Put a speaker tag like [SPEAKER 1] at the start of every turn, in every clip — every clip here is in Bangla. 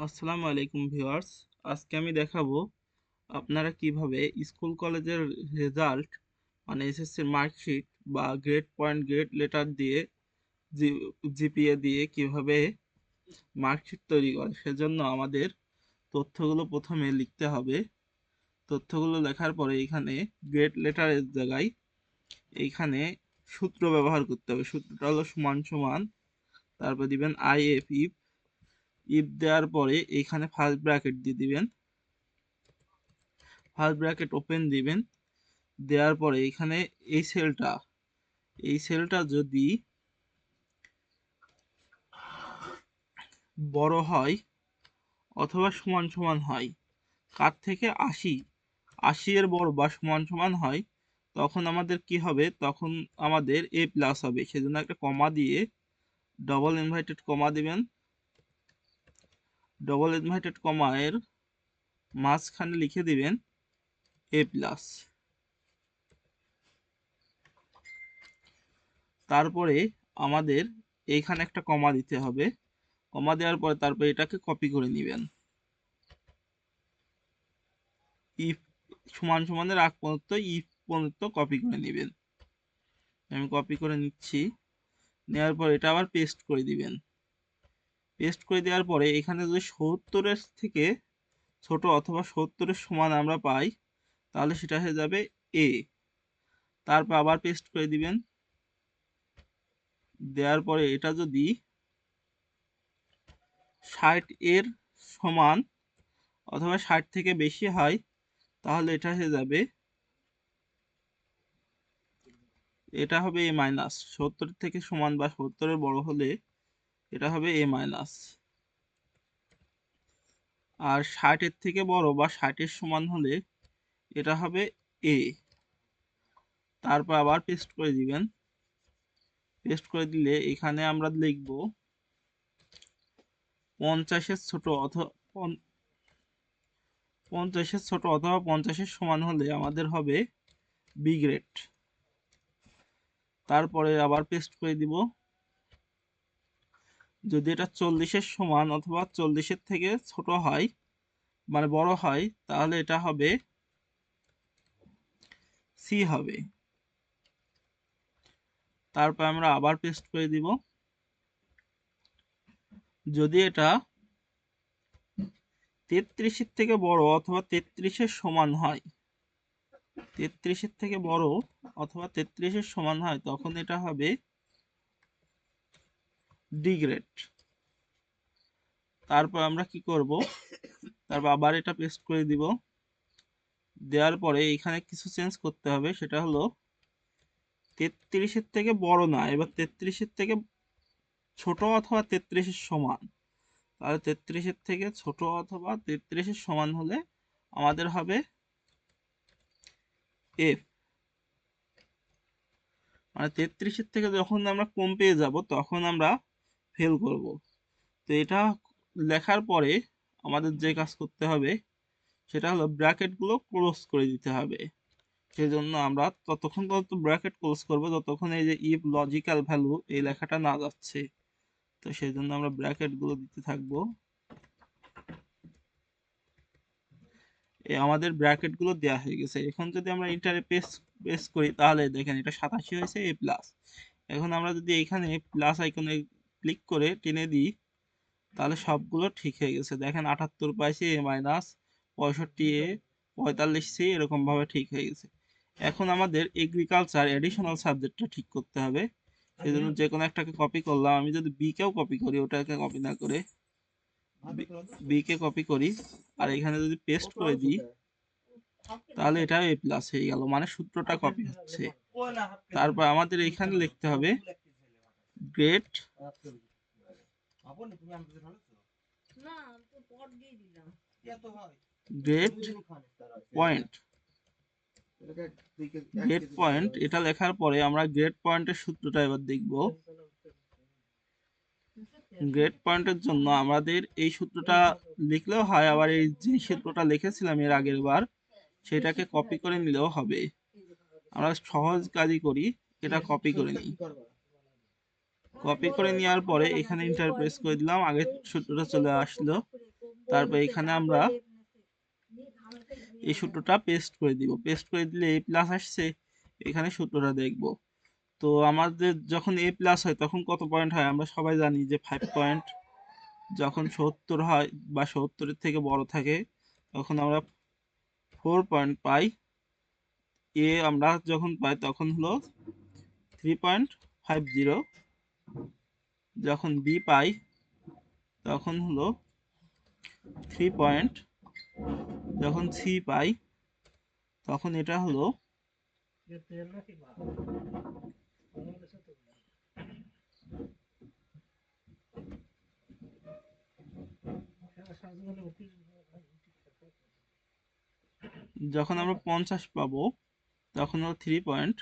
[SPEAKER 1] আসসালামু আলাইকুম ভিউয়ার্স। আজকে আমি দেখাবো আপনারা কিভাবে স্কুল কলেজের রেজাল্ট মানে এসএসসির মার্কশিট বা গ্রেড পয়েন্ট গ্রেড লেটার দিয়ে জিপিএ দিয়ে কিভাবে মার্কশিট তৈরি করে। সেজন্য আমাদের তথ্যগুলো প্রথমে লিখতে হবে। তথ্যগুলো লেখার পরে এখানে গ্রেড লেটারের জায়গায় এইখানে সূত্র ব্যবহার করতে হবে। সূত্রটা হলো সমান সমান, তারপর দিবেন আইএফ ইফ। ইফ দেওয়ার পরে এইখানে ফার্স্ট ব্র্যাকেট দিয়ে দিবেন, ফার্স্ট ব্র্যাকেট ওপেন দিবেন। দেওয়ার পরে এখানে এই সেলটা যদি বড় হয় অথবা সমান সমান হয় কার থেকে ৮০ এর বড় বা সমান সমান হয়, তখন আমাদের কি হবে, তখন আমাদের এ প্লাস হবে। সেজন্য একটা কমা দিয়ে ডবল ইনভার্টেড কমা দিবেন। ডবল ইনভার্টেড কমা এর মাঝখানে লিখে দিবেন এ প্লাস। তারপরে আমাদের এইখানে একটা কমা দিতে হবে। কমা দেওয়ার পরে তারপর এটাকে কপি করে নেবেন। ইফ সমান সমানের আগ পর্যন্ত ইফ পর্যন্ত কপি করে নেবেন। আমি কপি করে নিচ্ছি। নেওয়ার পর এটা আবার পেস্ট করে দিবেন। পেস্ট করে দেওয়ার পরে এখানে যদি ৭০-এর থেকে ছোট অথবা ৭০-এর সমান আমরা পাই, তাহলে সেটা হয়ে যাবে এ। তারপর আবার পেস্ট করে দিবেন। দেওয়ার পরে এটা যদি ৬০-এর সমান অথবা ৬০ থেকে বেশি হয়, তাহলে এটা হয়ে যাবে, এটা হবে এ মাইনাস। ৭০ থেকে সমান বা ৭০-এর বড় হলে এটা হবে এ মাইনাস। আর ৬০-এর থেকে বড় বা ৬০-এর সমান হলে এটা হবে এ। তারপর আবার পেস্ট করে দিবেন। পেস্ট করে দিলে এখানে আমরা লিখব ৫০-এর ছোট অথবা ৫০-এর সমান হলে আমাদের হবে বি গ্রেড। তারপরে আবার পেস্ট করে দিব। যদি এটা ৪০-এর সমান অথবা ৪০-এর থেকে ছোট হয় মানে বড় হয়, তাহলে এটা হবে সি হবে। তারপর আমরা আবার পেস্ট করে দিব। যদি এটা ৩৩-এর থেকে বড় অথবা ৩৩-এর সমান হয়, ৩৩-এর থেকে বড় অথবা ৩৩-এর সমান হয়, তখন এটা হবে ডি গ্রেড। তারপর আমরা কি করব, তারপর আবার এটা পেস্ট করে দিব। দেওয়ার পরে এখানে কিছু চেঞ্জ করতে হবে, সেটা হলো ৩৩-এর থেকে বড় না, এবার ৩৩-এর থেকে ছোট অথবা ৩৩-এর সমান। তাহলে ৩৩-এর থেকে ছোট অথবা ৩৩-এর সমান হলে আমাদের হবে এফ। মানে ৩৩-এর থেকে যখন আমরা কম পেয়ে যাব তখন আমরা ফেল করব। তো এটা লেখার পরে আমাদের যে কাজ করতে হবে সেটা হলো ব্র্যাকেটগুলো ক্লোজ করে দিতে হবে। সেজন্য আমরা ততক্ষণ পর্যন্ত ব্র্যাকেট ক্লোজ করব যতক্ষণ এই যে ইফ লজিক্যাল ভ্যালু এই লেখাটা না যাচ্ছে। তো সেই জন্য আমরা ব্র্যাকেটগুলো দিতে থাকবো। আমাদের ব্র্যাকেটগুলো দেওয়া হয়ে গেছে। এখন যদি আমরা এন্টারে প্রেস করি তাহলে দেখেন এটা ৮৭ হয়েছে এ প্লাস। এখন আমরা যদি এখানে প্লাস আইকনে ক্লিক করে টেনে দিই তাহলে সবগুলো ঠিক হয়ে গেছে। দেখেন ৭৮ পাইছি এ মাইনাস, ৬৫ এ, ৪৫ সি এরকম ভাবে ঠিক হয়ে গেছে। এখন আমাদের এগ্রিকালচার এডিশনাল সাবজেক্টটা ঠিক করতে হবে। সেজন্য যে কোনো একটাকে কপি করলাম। আমি যদি বি কেও কপি করি, ওটাকে কপি না করে বি কে কপি করি আর এখানে যদি পেস্ট করে দিই তাহলে এটা এ প্লাস হয়ে গেল, মানে সূত্রটা কপি হচ্ছে। তারপর আমাদের এখানে লিখতে হবে grade grade point. Grade point এটা লেখার পরে আমরা গ্রেড পয়েন্টের সূত্রটা এবার দেখব। গ্রেড পয়েন্টের জন্য আমাদের এই সূত্রটা লিখলেও হয়, আবার এই যে সূত্রটা লিখেছিলাম এর আগের বার সেটাকে কপি করে নিলেও হবে। আমরা সহজ কাজই করি, এটা কপি করে নিই। কপি করে নেওয়ার পরে এখানে এন্টার প্রেস করে দিলাম, আগের সূত্রটা চলে আসলো। তারপর এখানে আমরা এই সূত্রটা পেস্ট করে দিব। পেস্ট করে দিলে এ প্লাস আসছে, এখানে সূত্রটা দেখব। তো আমাদের যখন এ প্লাস হয় তখন কত পয়েন্ট হয় আমরা সবাই জানি যে 5 পয়েন্ট। যখন 70 হয় বা 70-এর থেকে বড় থাকে তখন আমরা 4 পয়েন্ট পাই। এ আমরা যখন পাই তখন হলো 3.50। যখন বি পাই তখন হলো 3 পয়েন্ট। যখন সি পাই তখন এটা হলো যখন আমরা 50 পাবো তখন হলো 3 পয়েন্ট।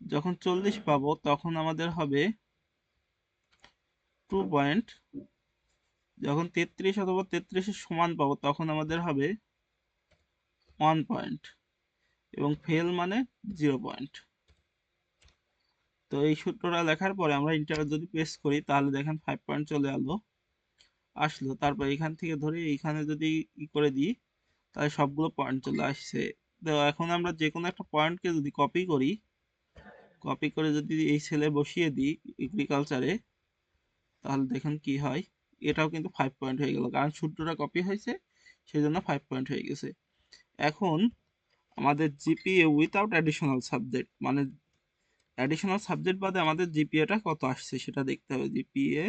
[SPEAKER 1] যখন 40 পাবো তখন আমাদের হবে 2 পয়েন্ট। যখন 33 অথবা 33-এর সমান পাবো তখন আমাদের হবে 1 পয়েন্ট। এবং ফেল মানে 0 পয়েন্ট। তো এই সূত্রটা লেখার পরে আমরা ইন্টারে যদি পেস্ট করি তাহলে দেখেন 5 পয়েন্ট চলে আসলো। তারপর এখান থেকে ধরে এইখানে যদি ই করে দিই তাহলে সবগুলো পয়েন্ট চলে আসছে। তো এখন আমরা যে কোনো একটা পয়েন্টকে যদি কপি করে যদি এই সেলে বসিয়ে দিই এগ্রিকালচারে, তাহলে দেখুন কি হয়। এটাও কিন্তু 5 পয়েন্ট হয়ে গেল, কারণ সূত্রটা কপি হয়েছে সেই জন্য 5 পয়েন্ট হয়ে গেছে। এখন আমাদের জিপিএ উইথাউট অ্যাডিশনাল সাবজেক্ট, মানে অ্যাডিশনাল সাবজেক্ট বাদে আমাদের জিপিএটা কত আসছে সেটা দেখতে হবে। জিপিএ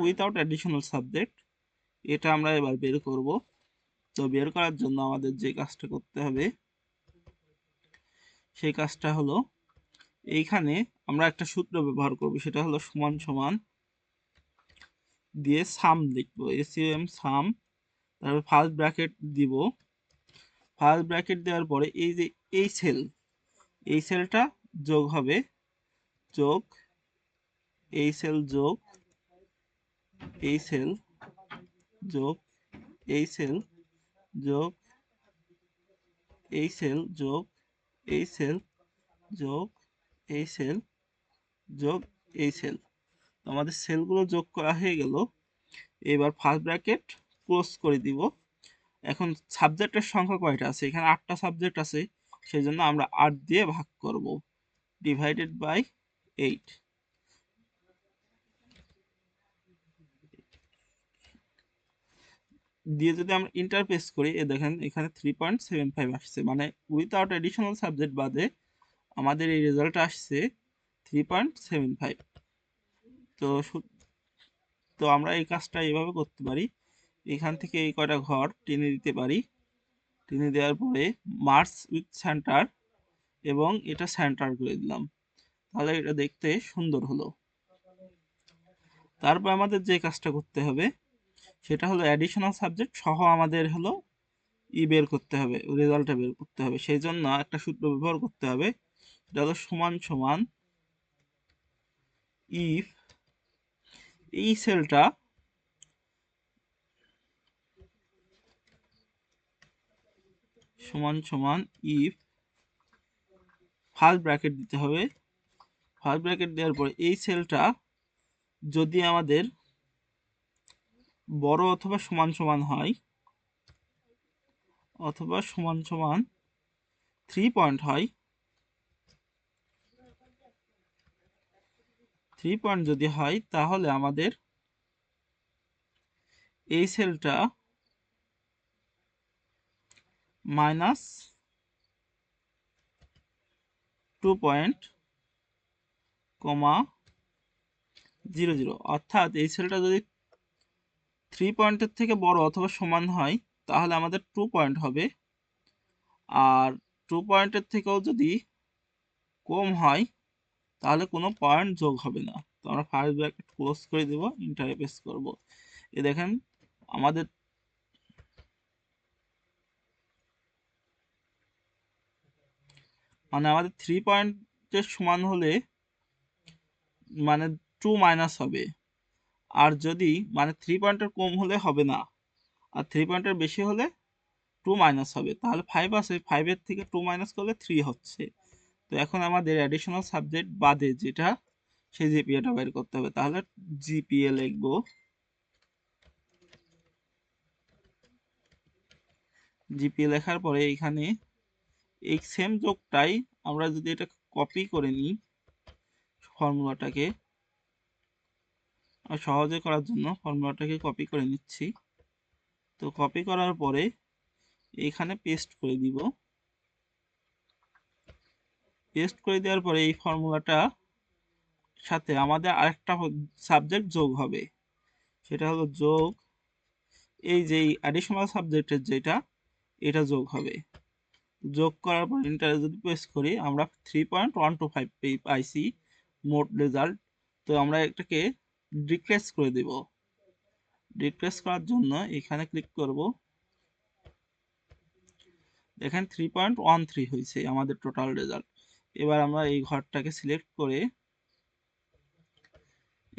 [SPEAKER 1] উইথআউট অ্যাডিশনাল সাবজেক্ট, এটা আমরা এবার বের করব। তো বের করার জন্য আমাদের যে কাজটা করতে হবে সেই কাজটা হলো এইখানে আমরা একটা সূত্র ব্যবহার করব, সেটা হলো সমান সমান দিয়ে সাম লিখবো, এসইউএম সাম। তারপর ফার্স্ট ব্র্যাকেট দিব। ফার্স্ট ব্র্যাকেট দেওয়ার পরে এই যে এই সেলটা যোগ হবে, যোগ এই সেল, যোগ এই সেল, যোগ এই সেল, যোগ এই সেল, যোগ এই সেল, যোগ এই সেল, যোগ এই সেল। আমাদের সেলগুলো যোগ করা হয়ে গেল। এবার ফার্স্ট ব্র্যাকেট ক্লোজ করে দিব। এখন সাবজেক্টের সংখ্যা কয়টা আছে? এখানে 8টা সাবজেক্ট আছে, সেই জন্য আমরা 8 দিয়ে ভাগ করব, ডিভাইডেড বাই 8। দিয়ে যদি আমরা ইন্টারপেস করি, দেখেন এখানে 3.75 আসছে, মানে উইথআউট এডিশনাল সাবজেক্ট বাদে আমাদের এই রেজাল্ট আসছে 3.75। তো তো আমরা এই কাজটা এইভাবে করতে পারি। এখান থেকে এই কয়টা ঘর টেনে দিতে পারি। টেনে দেওয়ার পরে মার্জ উইথ সেন্টার, এবং এটা সেন্টার করে দিলাম, তাহলে এটা দেখতে সুন্দর হলো। তারপর আমাদের যে কাজটা করতে হবে সেটা হলো অ্যাডিশনাল সাবজেক্ট সহ আমাদের হলো বের করতে হবে, রেজাল্টটা বের করতে হবে। সেই জন্য একটা সূত্র ব্যবহার করতে হবে, এটা হলো সমান সমান ইফ এই সেলটা সমান সমান ইফ, ফার্স্ট ব্র্যাকেট দিতে হবে। ফার্স্ট ব্র্যাকেট দেওয়ার পরে এই সেলটা যদি আমাদের বড় অথবা সমান সমান হয়, অথবা সমান সমান 3 পয়েন্ট হয়, 3 পয়েন্ট যদি হয় তাহলে আমাদের এই সেলটা মাইনাস 2 পয়েন্ট, 0.00, অর্থাৎ এই সেলটা যদি 3 পয়েন্টের থেকে বড় অথবা সমান হয় তাহলে আমাদের 2 পয়েন্ট হবে। আর 2 পয়েন্টের থেকেও যদি কম হয় তাহলে কোনো পয়েন্ট যোগ হবে না। তো আমরা ফার্স্ট ব্র্যাকেট ক্লোজ করে দেব, ইন্টারে পেস্ট করব। এই দেখেন আমাদের আমাদের 3 পয়েন্টের সমান হলে মানে 2 মাইনাস হবে, আর যদি 3 পয়েন্টের কম হলে হবে না, আর 3 পয়েন্টের বেশি হলে 2 মাইনাস হবে। তাহলে 5 আছে, 5 এর থেকে 2 মাইনাস করলে 3 হচ্ছে। তো এখন আমাদের অ্যাডিশনাল সাবজেক্ট বাদে যেটা, সেই জিপিএটা বের করতে হবে। তাহলে জিপিএ লিখবো, জিপিএ লেখার পরে এখানে এই সেম যোগটাই আমরা যদি এটা কপি করে নিই, ফর্মুলাটাকে সহজে করার জন্য ফর্মুলাটাকে কপি করে নিচ্ছি। তো কপি করার পরে এখানে পেস্ট করে দিব। পেস্ট করে দেওয়ার পরে এই ফর্মুলাটা সাথে আমাদের আরেকটা সাবজেক্ট যোগ হবে, সেটা হলো যোগ এই যে অ্যাডিশনাল সাবজেক্টের যেটা, এটা যোগ হবে। যোগ করার পর এন্টারে যদি প্রেস করি আমরা 3.125 পাইছি মোট রেজাল্ট। তো আমরা এটাকে ডিক্রিজ করে দেব। ডিক্রিজ করার জন্য এখানে ক্লিক করব। দেখেন 3.13 হয়েছে আমাদের টোটাল রেজাল্ট। এবার আমরা এই ঘরটাকে সিলেক্ট করে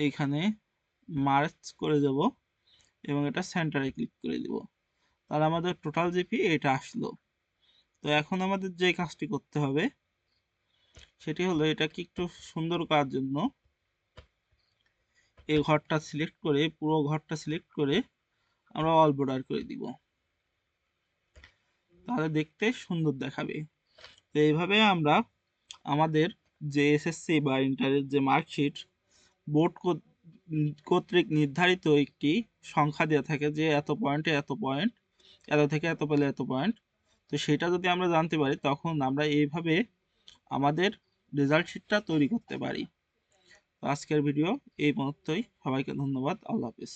[SPEAKER 1] এইখানে মার্চ করে দেব এবং এটা সেন্টারে ক্লিক করে দেব। তাহলে আমাদের টোটাল জিপি এটা আসলো। তো এখন আমাদের যে কাজটি করতে হবে সেটি হলো এটাকে একটু সুন্দর করার জন্য এই ঘরটা সিলেক্ট করে, পুরো ঘরটা সিলেক্ট করে আমরা অল বর্ডার করে দিব। তাহলে দেখতে সুন্দর দেখাবে। তো এইভাবে আমরা আমাদের যে এসএসসি বা ইন্টারের যে মার্কশিট বোর্ড কর্তৃক নির্ধারিত একটি সংখ্যা দেওয়া থাকে যে এত পয়েন্টে এত পয়েন্ট, এত থেকে এত পেলে এত পয়েন্ট। তো সেটা যদি আমরা জানতে পারি তখন আমরা এইভাবে আমাদের রেজাল্ট শিটটা তৈরি করতে পারি। তো আজকের ভিডিও এই পর্যন্তই। সবাইকে ধন্যবাদ। আল্লাহ হাফেজ।